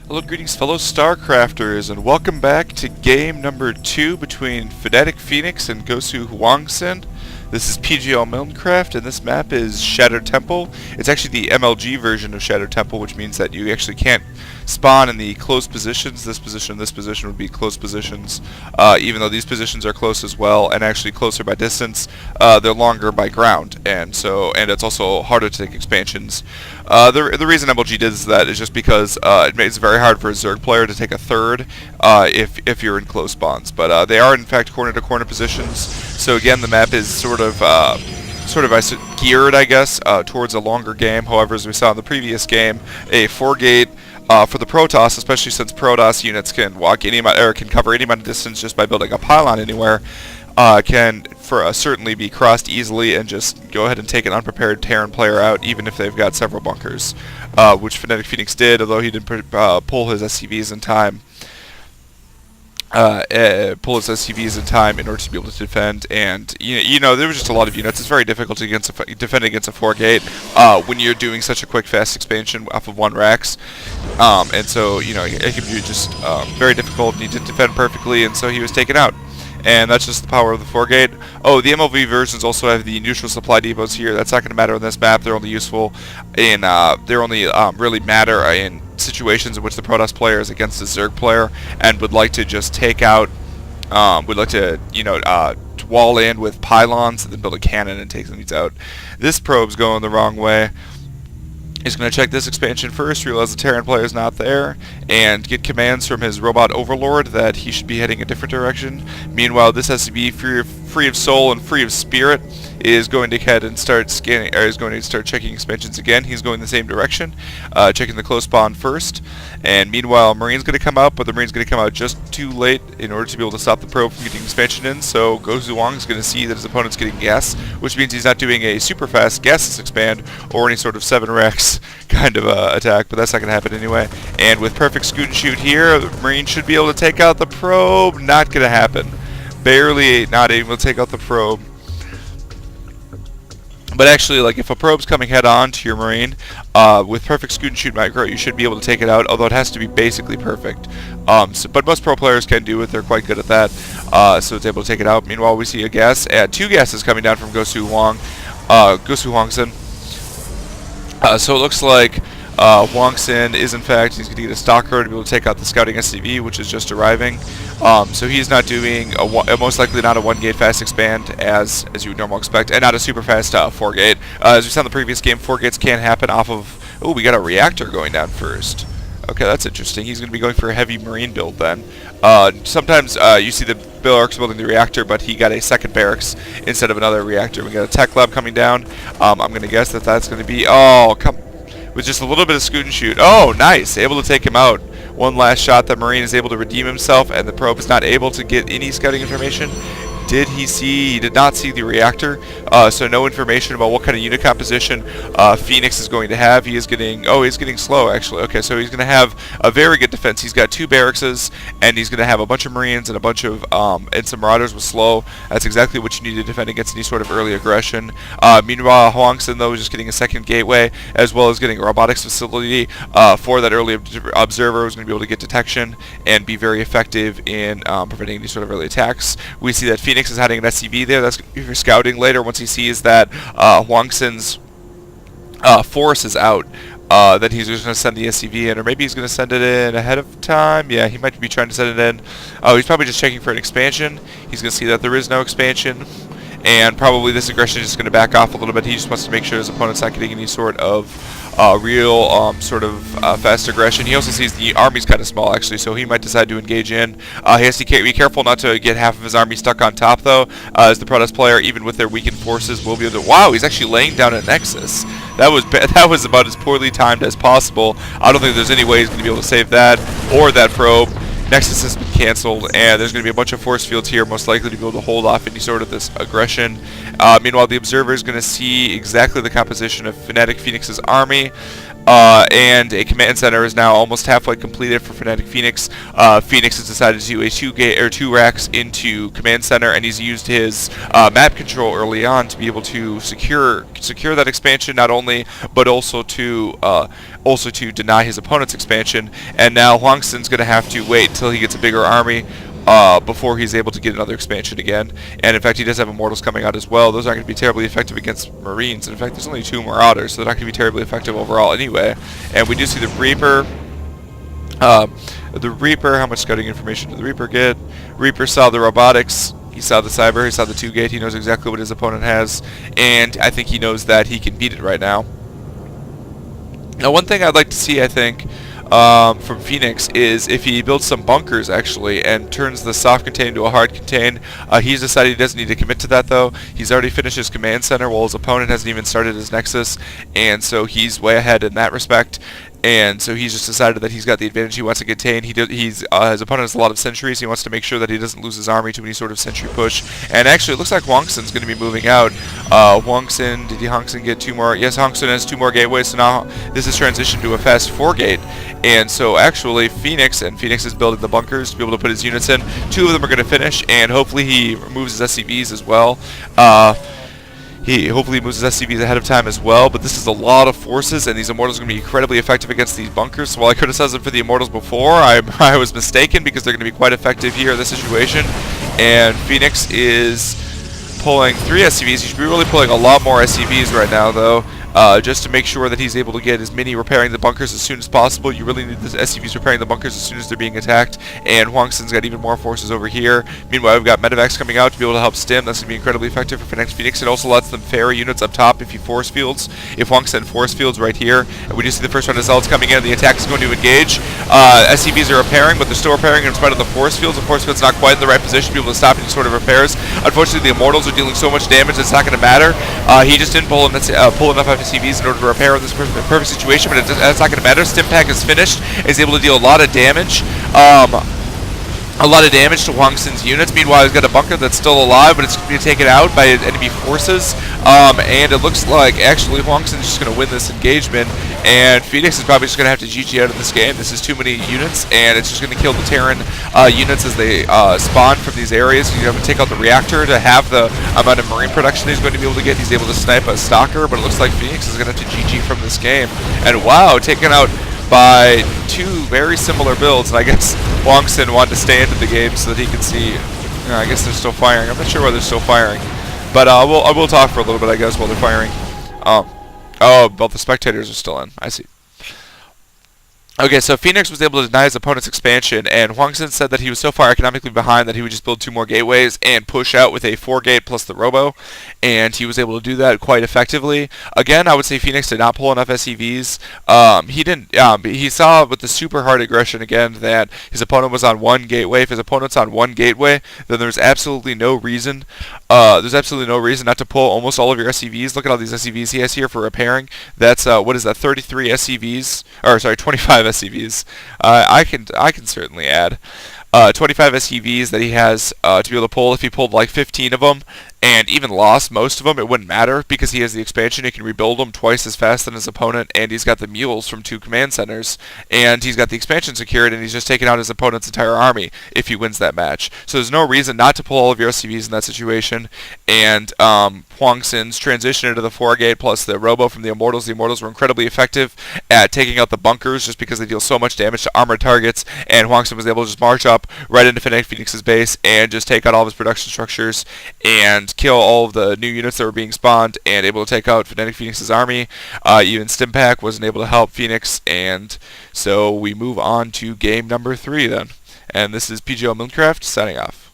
Hello, greetings fellow StarCrafters, and welcome back to game number 2 between FnaticFenix and GosuHwangsin. This is PGL Milncraft, and this map is Shattered Temple. It's actually the MLG version of Shattered Temple, which means that you actually can't spawn in the close positions. This position would be close positions, even though these positions are close as well, and actually closer by distance. They're longer by ground, and it's also harder to take expansions. The reason MLG does that is just because it makes it very hard for a Zerg player to take a third if you're in close spawns. But they are in fact corner-to-corner positions. So again, the map is sort of geared, I guess, towards a longer game. However, as we saw in the previous game, a 4-gate for the Protoss, especially since Protoss units can walk any amount or can cover any amount of distance just by building a pylon anywhere, can certainly be crossed easily and just go ahead and take an unprepared Terran player out, even if they've got several bunkers, which FnaticFenix did, although he didn't pull his SCVs in time. In order to be able to defend, and you know there was just a lot of units. It's very difficult to defend against a 4-gate when you're doing such a quick, fast expansion off of 1 Rax, and so it can be just very difficult. And he didn't defend perfectly, and so he was taken out. And that's just the power of the 4-gate. Oh, the MLV versions also have the neutral supply depots here. That's not going to matter on this map. They're only useful in really matter in situations in which the Protoss player is against a Zerg player and would like to just take out, wall in with pylons and then build a cannon and take these out. This probe's going the wrong way. He's going to check this expansion first, realize the Terran player is not there, and get commands from his robot overlord that he should be heading a different direction. Meanwhile, this SCV, free of soul and free of spirit, is going to head and start scanning, or is going to start checking expansions again. He's going the same direction, checking the close spawn first. And meanwhile, Marine's going to come out, but the Marine's going to come out just too late in order to be able to stop the probe from getting expansion in. So GosuHwang is going to see that his opponent's getting gas, which means he's not doing a super fast gasless expand or any sort of 7-Rex kind of attack, but that's not going to happen anyway. And with perfect scoot and shoot here, the Marine should be able to take out the probe. Not going to happen. Barely not able to take out the probe. But actually, like, if a probe's coming head-on to your Marine, with perfect scoot and shoot micro, you should be able to take it out, although it has to be basically perfect. But most pro players can do it. They're quite good at that, so it's able to take it out. Meanwhile, we see a gas, 2 gases coming down from GosuHwangsin. So it looks like Hwangsin is, in fact, he's going to get a stalker to be able to take out the scouting SCV, which is just arriving. So he's not doing most likely not a 1-gate fast expand as you would normally expect, and not a super fast 4-gate. As we saw in the previous game, 4-gates can happen off of. Oh, we got a reactor going down first. Okay, that's interesting. He's going to be going for a heavy Marine build then. Sometimes you see the Billarks building the reactor, but he got a second barracks instead of another reactor. We got a tech lab coming down. I'm going to guess that that's going to be with just a little bit of scoot and shoot. Oh, nice. Able to take him out. One last shot. The Marine is able to redeem himself, and the probe is not able to get any scouting information. He did not see the reactor, so no information about what kind of unit composition Phoenix is going to have. He's getting slow, actually. Okay, so he's going to have a very good defense. He's got 2 barracks, and he's going to have a bunch of Marines and a bunch of and some Marauders with slow. That's exactly what you need to defend against any sort of early aggression. Meanwhile, Hwangsin, though, is just getting a second gateway, as well as getting a robotics facility for that early observer who's going to be able to get detection and be very effective in preventing any sort of early attacks. We see that Phoenix is hiding an SCV there. That's going to be for scouting later once he sees that Hwangsin's force is out. Then he's just going to send the SCV in, or maybe he's going to send it in ahead of time. Yeah, he might be trying to send it in. He's probably just checking for an expansion. He's going to see that there is no expansion, and probably this aggression is just going to back off a little bit. He just wants to make sure his opponent's not getting any sort of real fast aggression. He also sees the army's kind of small, actually, so he might decide to engage in. He has to be careful not to get half of his army stuck on top, though, as the Protoss player, even with their weakened forces, will be able to. Wow, he's actually laying down a Nexus. That was about as poorly timed as possible. I don't think there's any way he's going to be able to save that or that probe. Nexus has been cancelled, and there's going to be a bunch of force fields here, most likely to be able to hold off any sort of this aggression. Meanwhile, the observer is going to see exactly the composition of FnaticFenix's army. and a command center is now almost halfway completed for FnaticFenix. Phoenix has decided to do a 2 racks into command center, and he's used his map control early on to be able to secure that expansion, not only but also to deny his opponent's expansion. And now HwangSin's going to have to wait until he gets a bigger army before he's able to get another expansion again. And in fact, he does have Immortals coming out as well. Those aren't going to be terribly effective against Marines. And in fact, there's only 2 Marauders, so they're not going to be terribly effective overall anyway. And we do see the Reaper. How much scouting information did the Reaper get? Reaper saw the robotics. He saw the cyber. He saw the 2-gate. He knows exactly what his opponent has. And I think he knows that he can beat it right now. Now, one thing I'd like to see, I think, from Phoenix is if he builds some bunkers actually and turns the soft contain into a hard contain. He's decided he doesn't need to commit to that though. He's already finished his command center while his opponent hasn't even started his nexus, and so he's way ahead in that respect. And so he's just decided that he's got the advantage he wants to contain. His opponent has a lot of sentries. He wants to make sure that he doesn't lose his army to any sort of sentry push. And actually, it looks like HwangSin's going to be moving out. HwangSin, did HwangSin get 2 more? Yes, HwangSin has 2 more gateways, so now this is transitioned to a fast 4-gate. And so actually, Phoenix is building the bunkers to be able to put his units in. 2 of them are going to finish, and hopefully he removes his SCVs as well. He hopefully moves his SCVs ahead of time as well, but this is a lot of forces, and these Immortals are going to be incredibly effective against these bunkers. So while I criticized them for the Immortals before, I was mistaken, because they're going to be quite effective here in this situation. And Phoenix is pulling 3 SCVs. He should be really pulling a lot more SCVs right now, though. Just to make sure that he's able to get as many repairing the bunkers as soon as possible. You really need the SCVs repairing the bunkers as soon as they're being attacked. And HwangSin's got even more forces over here. Meanwhile, we've got Medivacs coming out to be able to help stim. That's going to be incredibly effective for FnaticFenix. It also lets them ferry units up top if he force fields. If HwangSin force fields right here, and we do see the first round of Zealots coming in, and the attack is going to engage. SCVs are repairing, but they're still repairing in spite of the force fields. The force field's not quite in the right position to be able to stop any sort of repairs. Unfortunately, the Immortals are dealing so much damage it's not going to matter. He just didn't pull enough SCVs in order to repair in this perfect situation, but that's not going to matter. Stimpack is finished. Is able to deal a lot of damage. To HwangSin's units. Meanwhile, he's got a bunker that's still alive, but it's going to be taken out by enemy forces. And it looks like actually HwangSin's just going to win this engagement, and Phoenix is probably just going to have to GG out of this game. This is too many units, and it's just going to kill the Terran units as they spawn from these areas. You have to take out the reactor to have the amount of marine production he's going to be able to get. He's able to snipe a stalker, but it looks like Phoenix is going to have to GG from this game. And wow, taken out by 2 very similar builds, and I guess HwangSin wanted to stay into the game so that he could see. I guess they're still firing. I'm not sure why they're still firing, but I will talk for a little bit, I guess, while they're firing. Oh, both the spectators are still in. I see. Okay, so Phoenix was able to deny his opponent's expansion, and HwangSin said that he was so far economically behind that he would just build 2 more gateways and push out with a 4-gate plus the Robo, and he was able to do that quite effectively. Again, I would say Phoenix did not pull enough SCVs. He saw with the super hard aggression again that his opponent was on 1 gateway. If his opponent's on 1 gateway, then there's absolutely no reason. Not to pull almost all of your SCVs. Look at all these SCVs he has here for repairing. That's what is that? 33 SCVs, or sorry, 25 SCVs. I can certainly add 25 SCVs that he has to be able to pull. If he pulled like 15 of them and even lost most of them, it wouldn't matter, because he has the expansion. He can rebuild them twice as fast than his opponent, and he's got the mules from 2 command centers, and he's got the expansion secured, and he's just taken out his opponent's entire army if he wins that match. So there's no reason not to pull all of your SCVs in that situation. And HwangSin's transition into the 4-gate plus the Robo from the Immortals. The Immortals were incredibly effective at taking out the bunkers just because they deal so much damage to armored targets, and HwangSin was able to just march up right into FnaticFenix's base and just take out all of his production structures and kill all of the new units that were being spawned, and able to take out FnaticFenix's army. Even Stimpack wasn't able to help Phoenix, and so we move on to game number 3 then. And this is PGO Minecraft signing off.